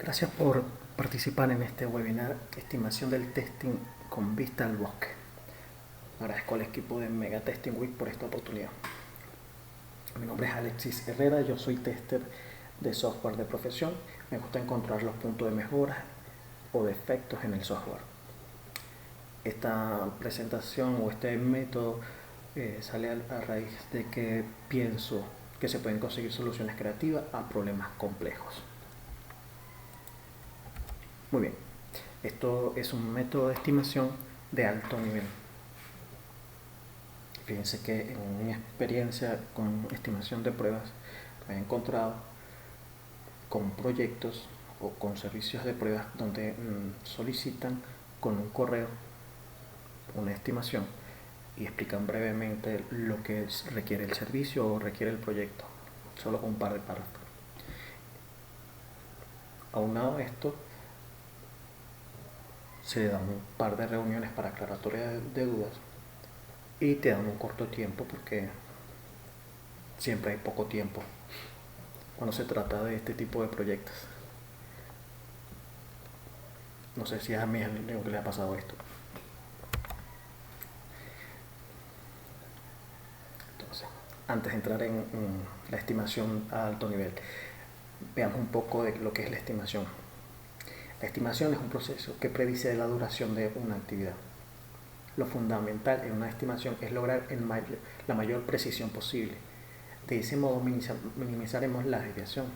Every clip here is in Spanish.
Gracias por participar en este webinar Estimación del Testing con vista al bosque. Agradezco al equipo de Mega Testing Week por esta oportunidad. Mi nombre es Alexis Herrera, yo soy tester de software de profesión. Me gusta encontrar los puntos de mejora o defectos en el software. Esta presentación o este método sale a raíz de que pienso que se pueden conseguir soluciones creativas a problemas complejos. Muy bien, esto es un método de estimación de alto nivel. Fíjense que en mi experiencia con estimación de pruebas me he encontrado con proyectos o con servicios de pruebas donde solicitan con un correo una estimación y explican brevemente lo que requiere el servicio o requiere el proyecto, solo un par de párrafos. Aunado a esto, se le dan un par de reuniones para aclaratoria de dudas y te dan un corto tiempo porque siempre hay poco tiempo cuando se trata de este tipo de proyectos. No sé si es a mí el único que le ha pasado esto. Entonces, antes de entrar en la estimación a alto nivel, veamos un poco de lo que es la estimación. La estimación es un proceso que predice la duración de una actividad. Lo fundamental en una estimación es lograr la mayor precisión posible. De ese modo minimizaremos la desviación.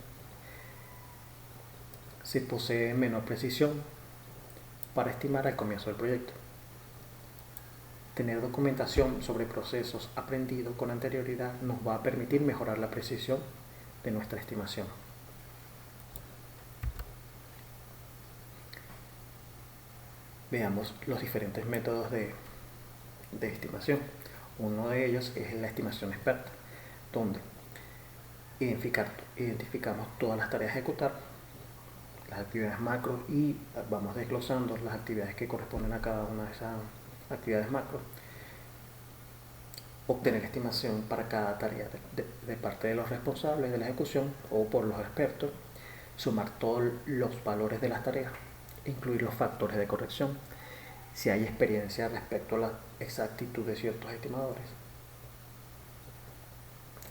Se posee menor precisión para estimar al comienzo del proyecto. Tener documentación sobre procesos aprendidos con anterioridad nos va a permitir mejorar la precisión de nuestra estimación. Veamos los diferentes métodos de estimación. Uno de ellos es la estimación experta, donde identificamos todas las tareas a ejecutar, las actividades macro, y vamos desglosando las actividades que corresponden a cada una de esas actividades macro. Obtener estimación para cada tarea de parte de los responsables de la ejecución o por los expertos. Sumar todos los valores de las tareas, incluir los factores de corrección, si hay experiencia respecto a la exactitud de ciertos estimadores.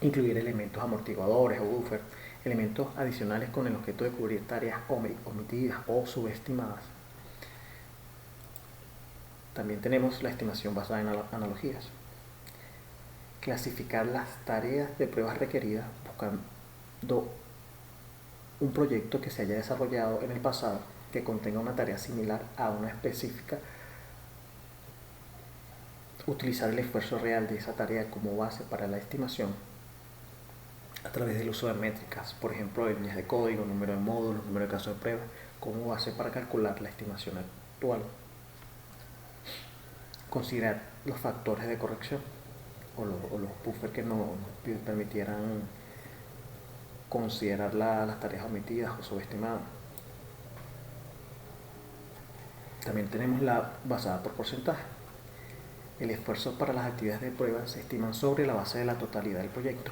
Incluir elementos amortiguadores o buffer, elementos adicionales con el objeto de cubrir tareas omitidas o subestimadas. También tenemos la estimación basada en analogías. Clasificar las tareas de pruebas requeridas buscando un proyecto que se haya desarrollado en el pasado que contenga una tarea similar a una específica. Utilizar el esfuerzo real de esa tarea como base para la estimación a través del uso de métricas, por ejemplo, de líneas de código, número de módulos, número de casos de prueba, como base para calcular la estimación actual. Considerar los factores de corrección o los buffers que nos permitieran considerar las tareas omitidas o subestimadas. También tenemos la basada por porcentaje. El esfuerzo para las actividades de prueba se estiman sobre la base de la totalidad del proyecto.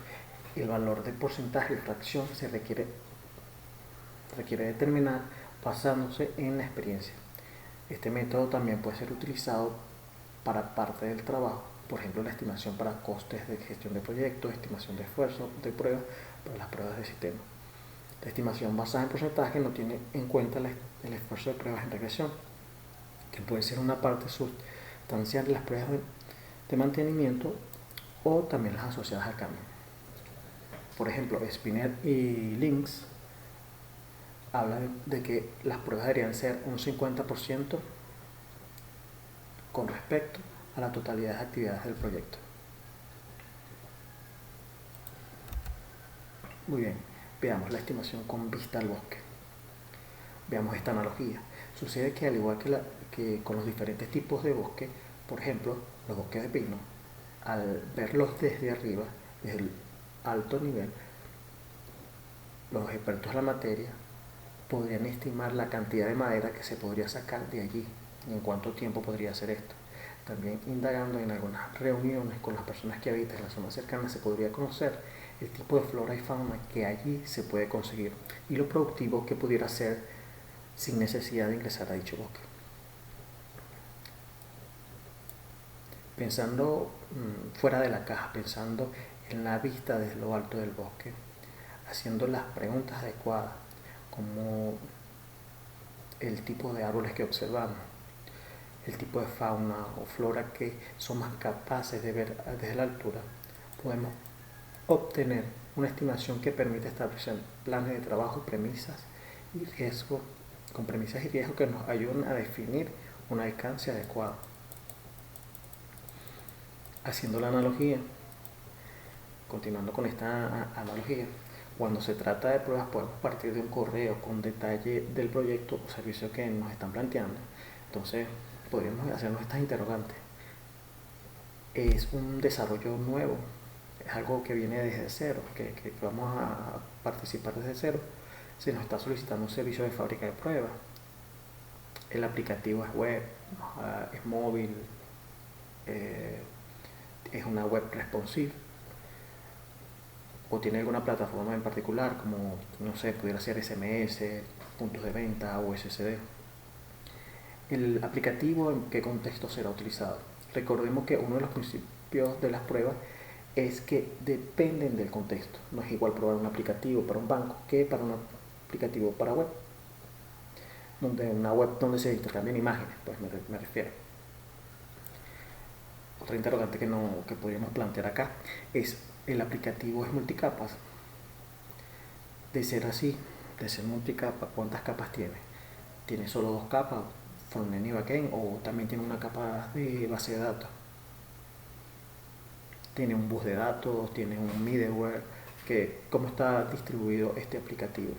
El valor de porcentaje y fracción se requiere determinar basándose en la experiencia. Este método también puede ser utilizado para parte del trabajo, por ejemplo la estimación para costes de gestión de proyectos, estimación de esfuerzo de pruebas para las pruebas de sistema. La estimación basada en porcentaje no tiene en cuenta el esfuerzo de pruebas en regresión, que puede ser una parte sustancial de las pruebas de mantenimiento o también las asociadas al cambio. Por ejemplo, Spinner y Links hablan de que las pruebas deberían ser un 50% con respecto a la totalidad de actividades del proyecto. Muy bien, veamos la estimación con vista al bosque. Veamos esta analogía. Sucede que al igual que con los diferentes tipos de bosque, por ejemplo, los bosques de pino, al verlos desde arriba, desde el alto nivel, los expertos de la materia podrían estimar la cantidad de madera que se podría sacar de allí y en cuánto tiempo podría hacer esto. También indagando en algunas reuniones con las personas que habitan en la zona cercana se podría conocer el tipo de flora y fauna que allí se puede conseguir y lo productivo que pudiera ser sin necesidad de ingresar a dicho bosque. Pensando fuera de la caja, pensando en la vista desde lo alto del bosque, haciendo las preguntas adecuadas, como el tipo de árboles que observamos, el tipo de fauna o flora que somos capaces de ver desde la altura, podemos obtener una estimación que permite establecer planes de trabajo, premisas y riesgos, con premisas y riesgos que nos ayuden a definir un alcance adecuado. Haciendo la analogía, continuando con esta analogía, cuando se trata de pruebas podemos partir de un correo con detalle del proyecto o servicio que nos están planteando. Entonces podríamos hacernos estas interrogantes. ¿Es un desarrollo nuevo? ¿Es algo que viene desde cero? ¿Que vamos a participar desde cero? Se nos está solicitando un servicio de fábrica de pruebas. El aplicativo es web, es móvil, es una web responsive, o tiene alguna plataforma en particular, como, no sé, pudiera ser SMS, puntos de venta o SSD. El aplicativo, ¿en qué contexto será utilizado? Recordemos que uno de los principios de las pruebas es que dependen del contexto. No es igual probar un aplicativo para un banco que para un aplicativo para web. Una web donde se intercambian imágenes, pues me refiero. Otra interrogante que podríamos plantear acá es: ¿el aplicativo es multicapas? De ser así, de ser multicapa, ¿cuántas capas tiene? ¿Tiene solo dos capas, frontend y backend, o también tiene una capa de base de datos? ¿Tiene un bus de datos? ¿Tiene un middleware? ¿Cómo está distribuido este aplicativo?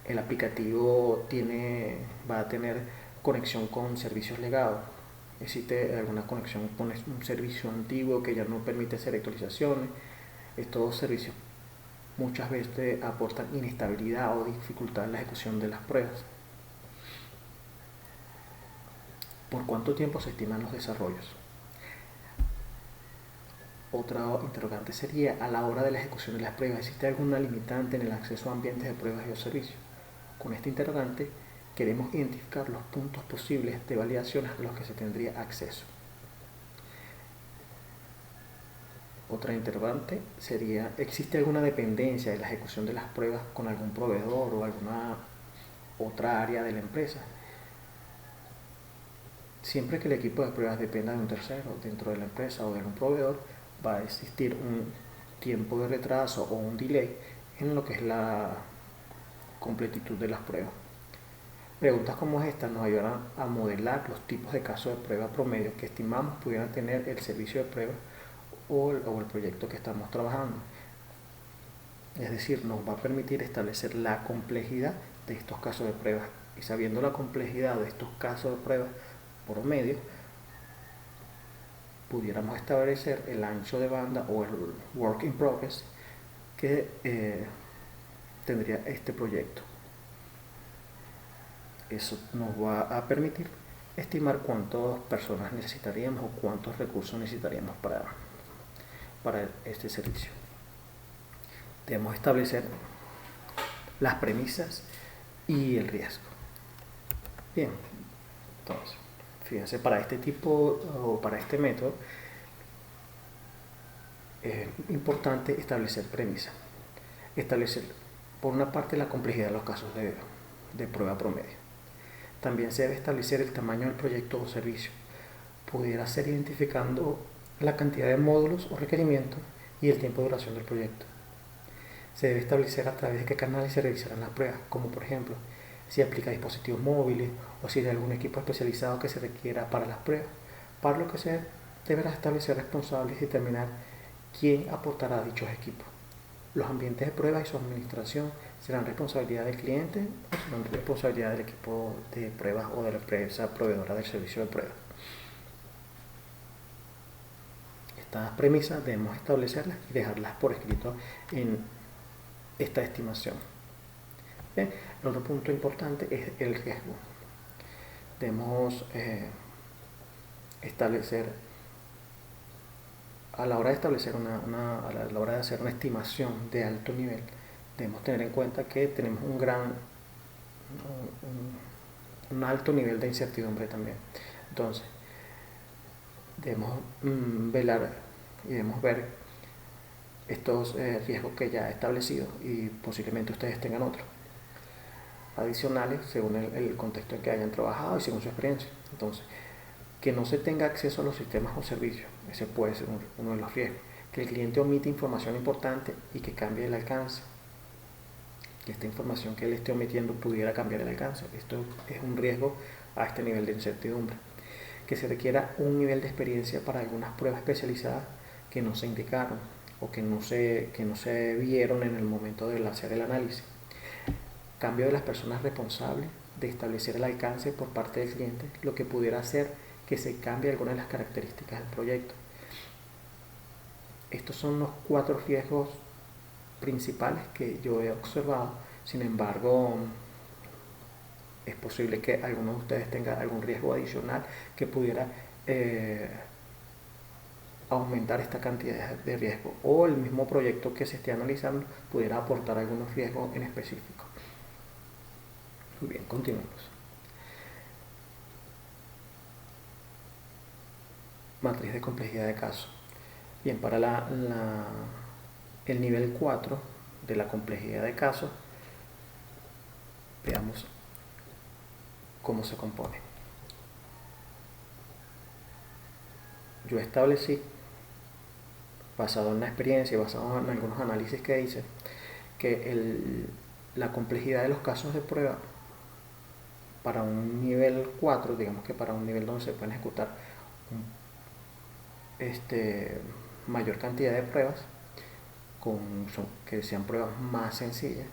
El aplicativo va a tener conexión con servicios legados. ¿Existe alguna conexión con un servicio antiguo que ya no permite hacer actualizaciones? Estos servicios muchas veces aportan inestabilidad o dificultad en la ejecución de las pruebas. ¿Por cuánto tiempo se estiman los desarrollos? Otra interrogante sería: a la hora de la ejecución de las pruebas, ¿existe alguna limitante en el acceso a ambientes de pruebas y o servicios? Con este interrogante queremos identificar los puntos posibles de validaciones a los que se tendría acceso. Otra interrogante sería: ¿existe alguna dependencia de la ejecución de las pruebas con algún proveedor o alguna otra área de la empresa? Siempre que el equipo de pruebas dependa de un tercero dentro de la empresa o de un proveedor, va a existir un tiempo de retraso o un delay en lo que es la completitud de las pruebas. Preguntas como esta nos ayudarán a modelar los tipos de casos de prueba promedio que estimamos pudieran tener el servicio de prueba o el proyecto que estamos trabajando. Es decir, nos va a permitir establecer la complejidad de estos casos de prueba, y sabiendo la complejidad de estos casos de prueba promedio, pudiéramos establecer el ancho de banda o el work in progress que tendría este proyecto. Eso nos va a permitir estimar cuántas personas necesitaríamos o cuántos recursos necesitaríamos para este servicio. Debemos establecer las premisas y el riesgo. Bien, entonces, fíjense, para este tipo o para este método es importante establecer premisas. Establecer, por una parte, la complejidad de los casos de prueba promedio. También se debe establecer el tamaño del proyecto o servicio. Pudiera ser identificando la cantidad de módulos o requerimientos y el tiempo de duración del proyecto. Se debe establecer a través de qué canales se realizarán las pruebas, como por ejemplo, si aplica a dispositivos móviles o si hay algún equipo especializado que se requiera para las pruebas, para lo que se deberá establecer responsables y determinar quién aportará a dichos equipos. Los ambientes de pruebas y su administración serán responsabilidad del cliente o serán responsabilidad del equipo de pruebas o de la empresa proveedora del servicio de pruebas. Estas premisas debemos establecerlas y dejarlas por escrito en esta estimación. Bien, el otro punto importante es el riesgo. Debemos establecer, a la hora de establecer a la hora de hacer una estimación de alto nivel, debemos tener en cuenta que tenemos un alto nivel de incertidumbre también. Entonces, debemos velar y debemos ver estos riesgos que ya he establecido, y posiblemente ustedes tengan otros adicionales según el contexto en que hayan trabajado y según su experiencia. Entonces, que no se tenga acceso a los sistemas o servicios, ese puede ser uno de los riesgos. Que el cliente omite información importante y que cambie el alcance, que esta información que él esté omitiendo pudiera cambiar el alcance. Esto es un riesgo a este nivel de incertidumbre. Que se requiera un nivel de experiencia para algunas pruebas especializadas que no se indicaron o que no se vieron en el momento de hacer el análisis. Cambio de las personas responsables de establecer el alcance por parte del cliente, lo que pudiera hacer que se cambie alguna de las características del proyecto. Estos son los 4 riesgos principales que yo he observado. Sin embargo, es posible que alguno de ustedes tenga algún riesgo adicional que pudiera aumentar esta cantidad de riesgo, o el mismo proyecto que se esté analizando pudiera aportar algunos riesgos en específico. Muy bien, continuemos. Matriz de complejidad de caso. Bien, para el nivel 4 de la complejidad de caso, veamos cómo se compone. Yo establecí, basado en la experiencia y basado en algunos análisis que hice, que la complejidad de los casos de prueba para un nivel 4, digamos que para un nivel donde se pueden ejecutar mayor cantidad de pruebas, que sean pruebas más sencillas,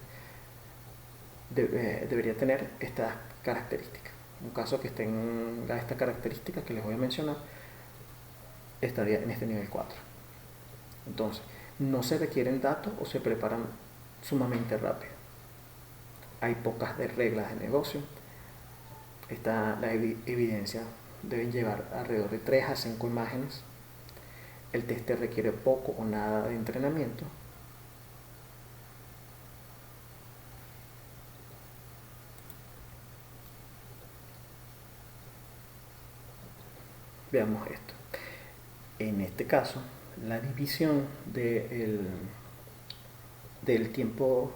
debería tener estas características. Un caso que tenga estas características que les voy a mencionar estaría en este nivel 4. Entonces, no se requieren datos o se preparan sumamente rápido. Hay pocas reglas de negocio. La evidencia deben llevar alrededor de 3 a 5 imágenes. El tester requiere poco o nada de entrenamiento. Veamos esto. En este caso, la división del tiempo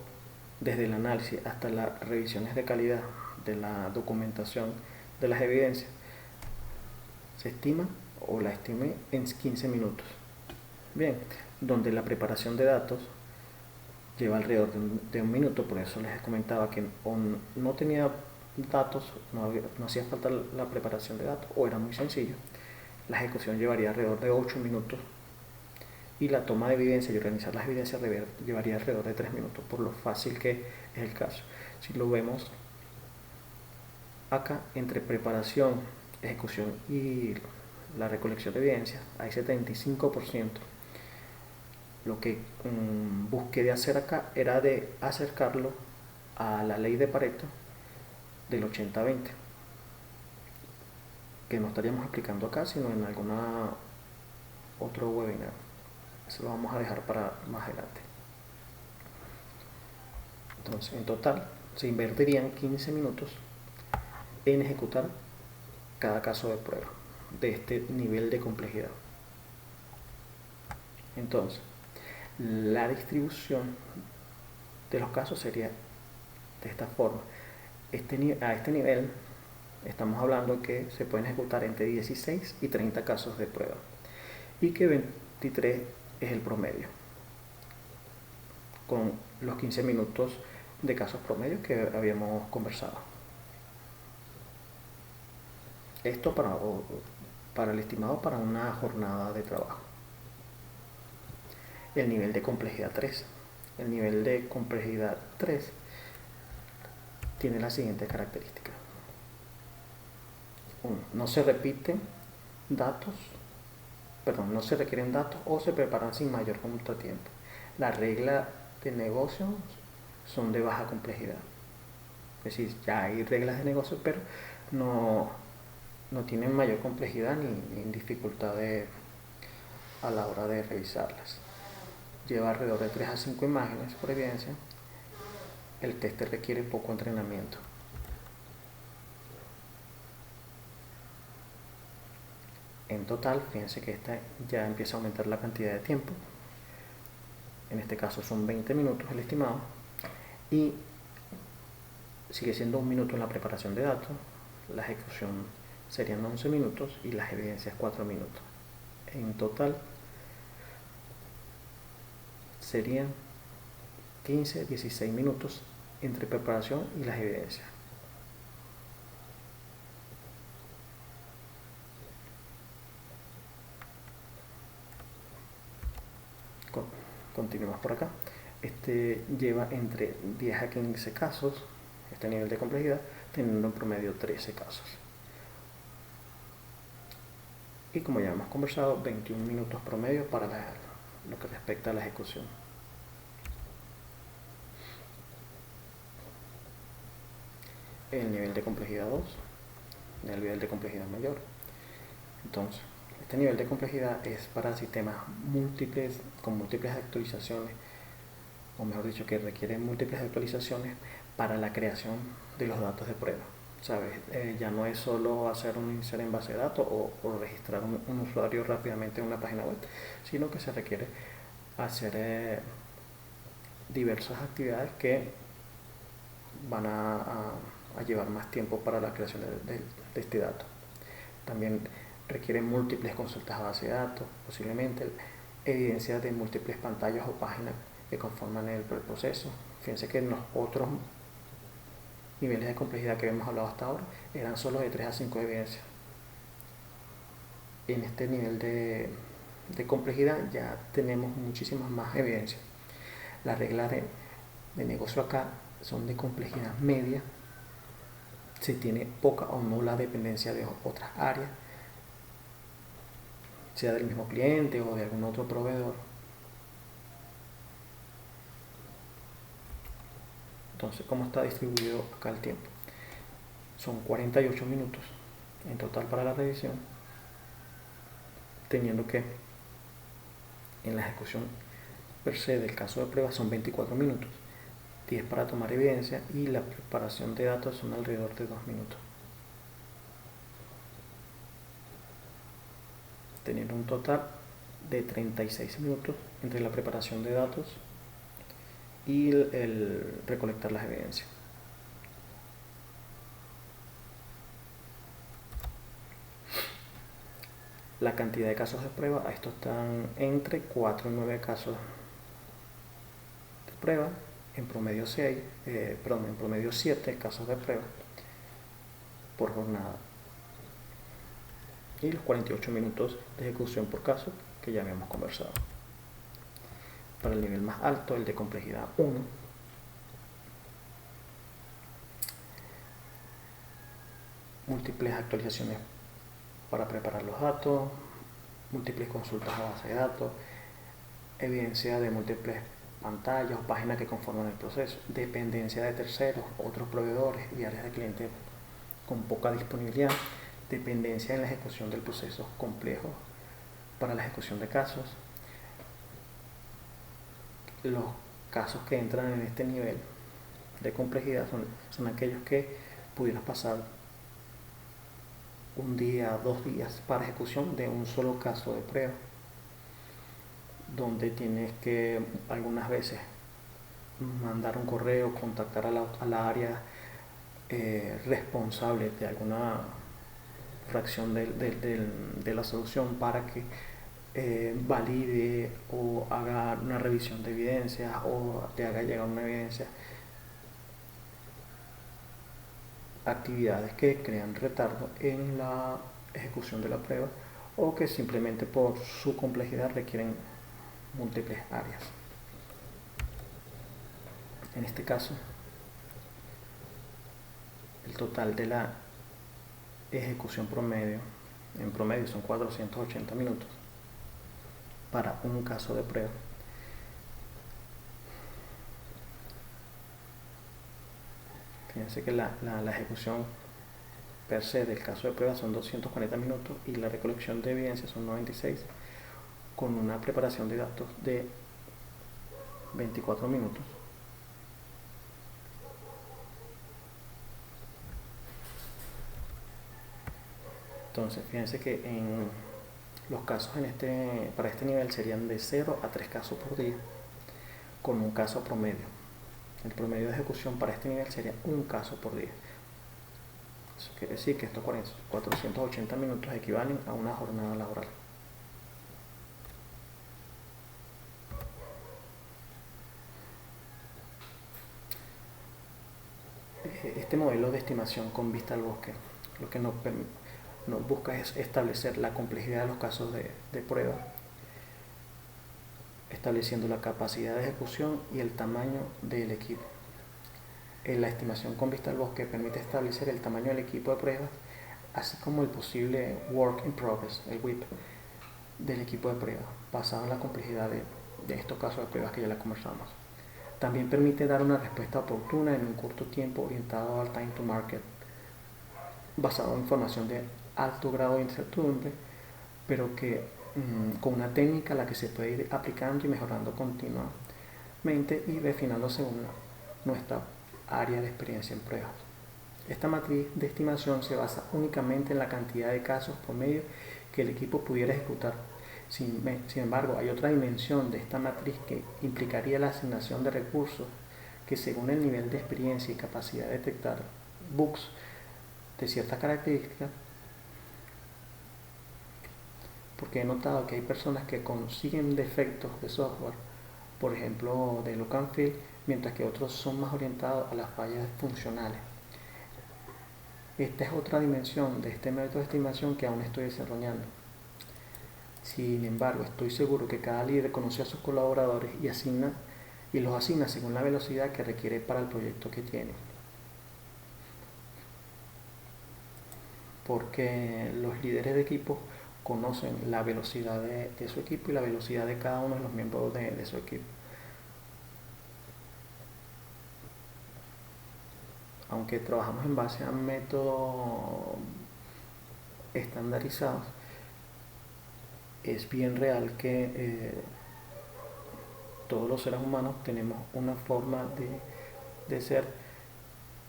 desde el análisis hasta las revisiones de calidad de la documentación de las evidencias se estima, o la estimé, en 15 minutos. Bien, donde la preparación de datos lleva alrededor de un minuto. Por eso les comentaba que no tenía datos, no hacía falta la preparación de datos, o era muy sencillo. La ejecución llevaría alrededor de 8 minutos, y la toma de evidencia y organizar las evidencias llevaría alrededor de 3 minutos, por lo fácil que es el caso. Si lo vemos acá, entre preparación, ejecución y la recolección de evidencia, hay 75%. Lo que busqué de hacer acá era de acercarlo a la ley de Pareto del 80-20, que no estaríamos explicando acá, sino en alguna otro webinar. Eso lo vamos a dejar para más adelante. Entonces, en total se invertirían 15 minutos en ejecutar cada caso de prueba de este nivel de complejidad. Entonces, la distribución de los casos sería de esta forma. A este nivel estamos hablando que se pueden ejecutar entre 16 y 30 casos de prueba, y que 23 es el promedio, con los 15 minutos de casos promedio que habíamos conversado. Esto para el estimado para una jornada de trabajo. El nivel de complejidad 3. El nivel de complejidad 3 tiene la siguiente característica. 1. No se requieren datos o se preparan sin mayor contratiempo. Las reglas de negocio son de baja complejidad. Es decir, ya hay reglas de negocio, pero no tienen mayor complejidad ni dificultad a la hora de revisarlas. Lleva alrededor de 3 a 5 imágenes por evidencia, el tester requiere poco entrenamiento. En total, fíjense que esta ya empieza a aumentar la cantidad de tiempo. En este caso son 20 minutos el estimado y sigue siendo 1 minuto en la preparación de datos, la ejecución serían 11 minutos y las evidencias 4 minutos. En total serían 15-16 minutos entre preparación y las evidencias. Continuamos por acá. Este lleva entre 10 a 15 casos, este nivel de complejidad, teniendo en promedio 13 casos. Y como ya hemos conversado, 21 minutos promedio para lo que respecta a la ejecución. El nivel de complejidad 2, el nivel de complejidad mayor. Entonces, este nivel de complejidad es para sistemas múltiples, con múltiples actualizaciones, o mejor dicho, que requieren múltiples actualizaciones para la creación de los datos de prueba. ¿Sabes? Ya no es solo hacer un insert en base de datos o registrar un usuario rápidamente en una página web, sino que se requiere hacer diversas actividades que van a llevar más tiempo para la creación de este dato. También requiere múltiples consultas a base de datos, posiblemente evidencia de múltiples pantallas o páginas que conforman el proceso. Fíjense que en los otros niveles de complejidad que hemos hablado hasta ahora eran solo de 3 a 5 evidencias. En este nivel de complejidad ya tenemos muchísimas más evidencias. Las reglas de negocio acá son de complejidad media. Se tiene poca o nula dependencia de otras áreas, sea del mismo cliente o de algún otro proveedor. Entonces, ¿cómo está distribuido acá el tiempo? Son 48 minutos en total para la revisión, teniendo que en la ejecución per se del caso de prueba son 24 minutos, 10 para tomar evidencia y la preparación de datos son alrededor de 2 minutos. Teniendo un total de 36 minutos entre la preparación de datos y el recolectar las evidencias. La cantidad de casos de prueba, estos están entre 4 y 9 casos de prueba, en promedio 7 casos de prueba por jornada. Y los 48 minutos de ejecución por caso que ya habíamos conversado. Para el nivel más alto, el de complejidad 1, múltiples actualizaciones para preparar los datos, múltiples consultas a base de datos, evidencia de múltiples pantallas o páginas que conforman el proceso, dependencia de terceros, otros proveedores y áreas de cliente con poca disponibilidad, dependencia en la ejecución del proceso complejo para la ejecución de casos. Los casos que entran en este nivel de complejidad son aquellos que pudieras pasar un día, 2 días para ejecución de un solo caso de prueba, donde tienes que algunas veces mandar un correo, contactar a la área responsable de alguna fracción de la solución para que valide o haga una revisión de evidencias o te haga llegar una evidencia. Actividades que crean retardo en la ejecución de la prueba o que simplemente por su complejidad requieren múltiples áreas. En este caso, el total de la ejecución promedio, en promedio son 480 minutos para un caso de prueba. Fíjense que la ejecución per se del caso de prueba son 240 minutos y la recolección de evidencia son 96, con una preparación de datos de 24 minutos. Entonces, fíjense que en los casos para este nivel serían de 0 a 3 casos por día, con un caso promedio. El promedio de ejecución para este nivel sería un caso por día. Eso quiere decir que estos 480 minutos equivalen a una jornada laboral. Este modelo de estimación con vista al bosque lo que nos busca es establecer la complejidad de los casos de prueba, estableciendo la capacidad de ejecución y el tamaño del equipo. La estimación con vista al bosque permite establecer el tamaño del equipo de pruebas, así como el posible work in progress, el WIP, del equipo de pruebas, basado en la complejidad de estos casos de pruebas que ya la conversamos. También permite dar una respuesta oportuna en un corto tiempo orientado al time to market, basado en información de alto grado de incertidumbre, pero que con una técnica a la que se puede ir aplicando y mejorando continuamente y refinando según nuestra área de experiencia en pruebas. Esta matriz de estimación se basa únicamente en la cantidad de casos promedio que el equipo pudiera ejecutar. Sin embargo, hay otra dimensión de esta matriz que implicaría la asignación de recursos que, según el nivel de experiencia y capacidad de detectar bugs de ciertas características, porque he notado que hay personas que consiguen defectos de software, por ejemplo de look and feel, mientras que otros son más orientados a las fallas funcionales. Esta es otra dimensión de este método de estimación que aún estoy desarrollando. Sin embargo, estoy seguro que cada líder conoce a sus colaboradores y los asigna según la velocidad que requiere para el proyecto que tiene. Porque los líderes de equipo conocen la velocidad de su equipo y la velocidad de cada uno de los miembros de su equipo. Aunque trabajamos en base a métodos estandarizados, es bien real que todos los seres humanos tenemos una forma de ser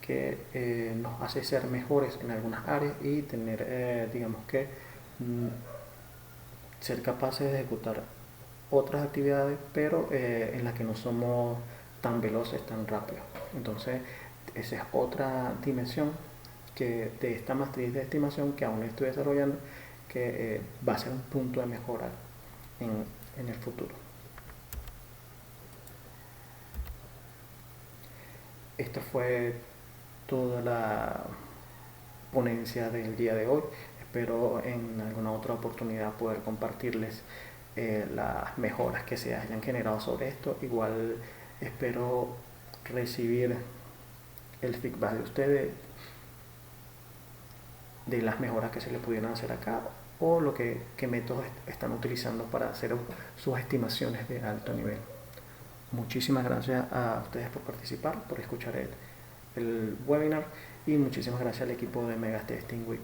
que nos hace ser mejores en algunas áreas y tener, digamos que, ser capaces de ejecutar otras actividades, pero en las que no somos tan veloces, tan rápidos. Entonces, esa es otra dimensión de esta matriz de estimación que aún estoy desarrollando, que va a ser un punto de mejora en el futuro. Esto fue toda la ponencia del día de hoy. Espero en alguna otra oportunidad poder compartirles las mejoras que se hayan generado sobre esto. Igual espero recibir el feedback de ustedes de las mejoras que se le pudieran hacer acá o qué métodos están utilizando para hacer sus estimaciones de alto nivel. Muchísimas gracias a ustedes por participar, por escuchar el webinar y muchísimas gracias al equipo de Mega Testing Week.